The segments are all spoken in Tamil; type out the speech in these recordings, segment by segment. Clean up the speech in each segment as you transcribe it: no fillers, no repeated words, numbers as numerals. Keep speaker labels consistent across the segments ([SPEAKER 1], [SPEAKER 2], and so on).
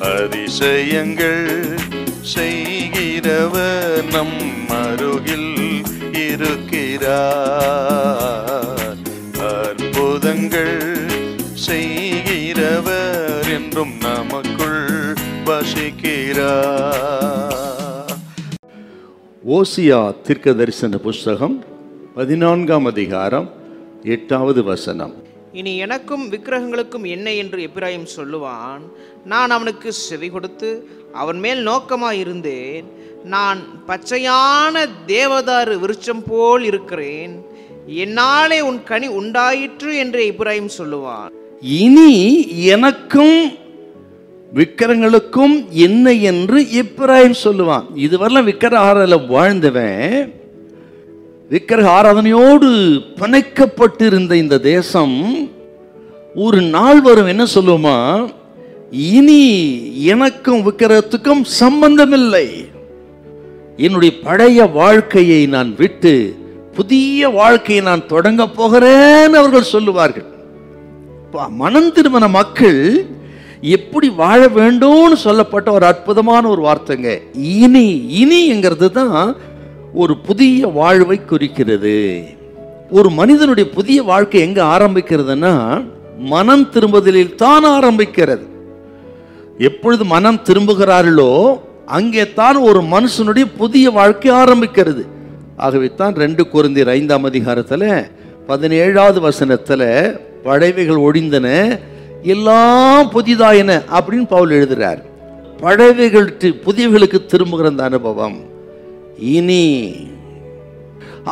[SPEAKER 1] அதிசயங்கள் செய்கிறவர் நம் அருகில் இருக்கிறார். அற்புதங்கள் செய்கிறவர் என்றும் நமக்குள் வசிக்கிறார். ஓசியா தீர்க்க தரிசன புஸ்தகம் 14ஆம் அதிகாரம் 8வது வசனம்.
[SPEAKER 2] இனி எனக்கும் விக்கிரகங்களுக்கும் என்ன என்று எப்பிராயிம் சொல்லுவான். நான் அவனுக்கு செவி கொடுத்து அவன் மேல் நோக்கமாயிருந்தேன். நான் பச்சையான தேவதாரு விருட்சம் போல் இருக்கிறேன். என்னாலே உன் கனி உண்டாயிற்று என்று எப்பிராயிம் சொல்லுவான்.
[SPEAKER 3] இனி எனக்கும் விக்கிரகங்களுக்கும் என்ன என்று எப்பிராயிம் சொல்லுவான். இதுவரையிலும் விக்கிரக ஆராதனையில் வாழ்ந்தவன், விக்கிரக ஆராதனையோடு பிணைக்கப்பட்டிருந்த இந்த தேசம் ஒரு நாள் வரும் என்ன சொல்லுமா, இனி எனக்கும் விக்கிரகத்துக்கும் சம்பந்தமில்லை. என்னுடைய பழைய வாழ்க்கையை நான் விட்டு புதிய வாழ்க்கையை நான் தொடங்க போகிறேன் அவர்கள் சொல்லுவார்கள். மனம் திரும்பின மக்கள் எப்படி வாழ வேண்டும்னு சொல்லப்பட்ட ஒரு அற்புதமான ஒரு வார்த்தைங்க. இனி இனிங்கிறது தான் ஒரு புதிய வாழ்வை குறிக்கிறது. ஒரு மனிதனுடைய புதிய வாழ்க்கை எங்க ஆரம்பிக்கிறதுனா மனம் திரும்புதலில் தான் ஆரம்பிக்கிறது. எப்பொழுது மனம் திரும்புகிறார்களோ அங்கே தான் ஒரு மனுஷனுடைய புதிய வாழ்க்கை ஆரம்பிக்கிறது. ஆகவே தான் 2 கொரிந்தியர் 5ஆம் அதிகாரத்தில் 17வது வசனத்தில் பழைவைகள் ஒழிந்தன எல்லாம் புதிதாயின அப்படின்னு பவுல் எழுதுறார். பழைவைகள் புதியவர்களுக்கு திரும்புகிற அந்த அனுபவம் இனி.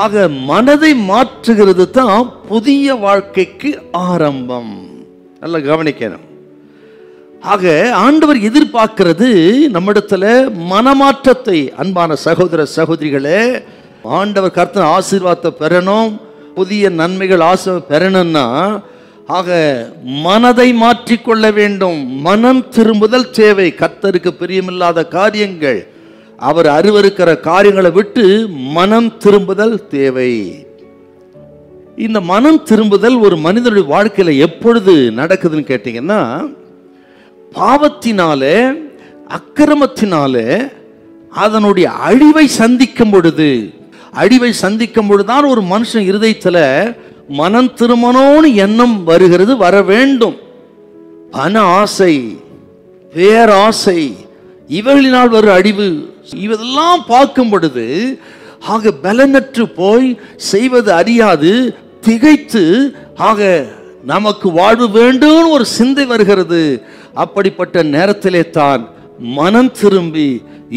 [SPEAKER 3] ஆக மனதை மாற்றுகிறது தான் புதிய வாழ்க்கைக்கு ஆரம்பம். நல்லா கவனிக்கணும். ஆக ஆண்டவர் எதிர்பார்க்கிறது நம்மிடத்துல மனமாற்றத்தை. அன்பான சகோதர சகோதரிகளே, ஆண்டவர் கர்த்தர் ஆசீர்வாதத்தை பெறணும், புதிய நன்மைகள் ஆசை பெறணும்னா ஆக மனதை மாற்றிக்கொள்ள வேண்டும். மனம் திரும்புதல் தேவை. கர்த்தருக்கு பிரியமில்லாத காரியங்கள், அவர் அருவருக்கிற காரியங்களை விட்டு மனம் திரும்புதல் தேவை. இந்த மனம் திரும்புதல் ஒரு மனிதனுடைய வாழ்க்கையில எப்பொழுது நடக்குதுன்னு கேட்டீங்கன்னா, பாவத்தினாலே அக்கிரமத்தினாலே அதனுடைய அழிவை சந்திக்கும் பொழுது, அழிவை சந்திக்கும் பொழுதுதான் ஒரு மனுஷன் இருதயத்துல மனம் திரும்பணும்னு எண்ணம் வருகிறது, வர வேண்டும். பண ஆசை, பேராசை, இவர்களினால் வரும் அழிவு, இவெல்லாம் பார்க்கும் பொழுது ஆக பலனற்று போய் செய்வது அறியாது திகைத்து ஆக நமக்கு வாழ்வு வேண்டும் ஒரு சிந்தை வருகிறது. அப்படிப்பட்ட நேரத்திலே தான் மனம் திரும்பி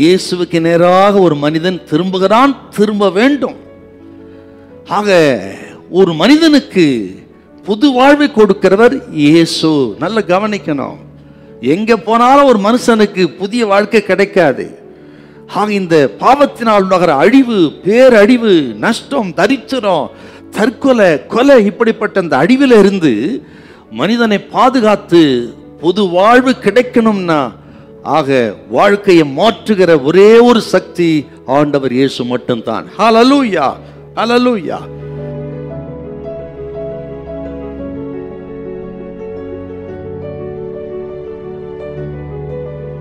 [SPEAKER 3] இயேசுவுக்கு நேராக ஒரு மனிதன் திரும்புகிறான். திரும்ப வேண்டும். ஆக ஒரு மனிதனுக்கு புது வாழ்வை கொடுக்கிறவர் இயேசு. நல்ல கவனிக்கணும். எங்க போனாலும் ஒரு மனுஷனுக்கு புதிய வாழ்க்கை கிடைக்காது. ஆக இந்த பாவத்தினால் உண்டாகிற அழிவு, பேரழிவு, நஷ்டம், தரித்திரம், தற்கொலை, கொலை, இப்படிப்பட்ட அந்த அழிவில் இருந்து மனிதனை பாதுகாத்து புது வாழ்வு கிடைக்கணும்னா ஆக வாழ்க்கையை மாற்றுகிற ஒரே ஒரு சக்தி ஆண்டவர் இயேசு மட்டும்தான். ஹல்லேலூயா, ஹல்லேலூயா.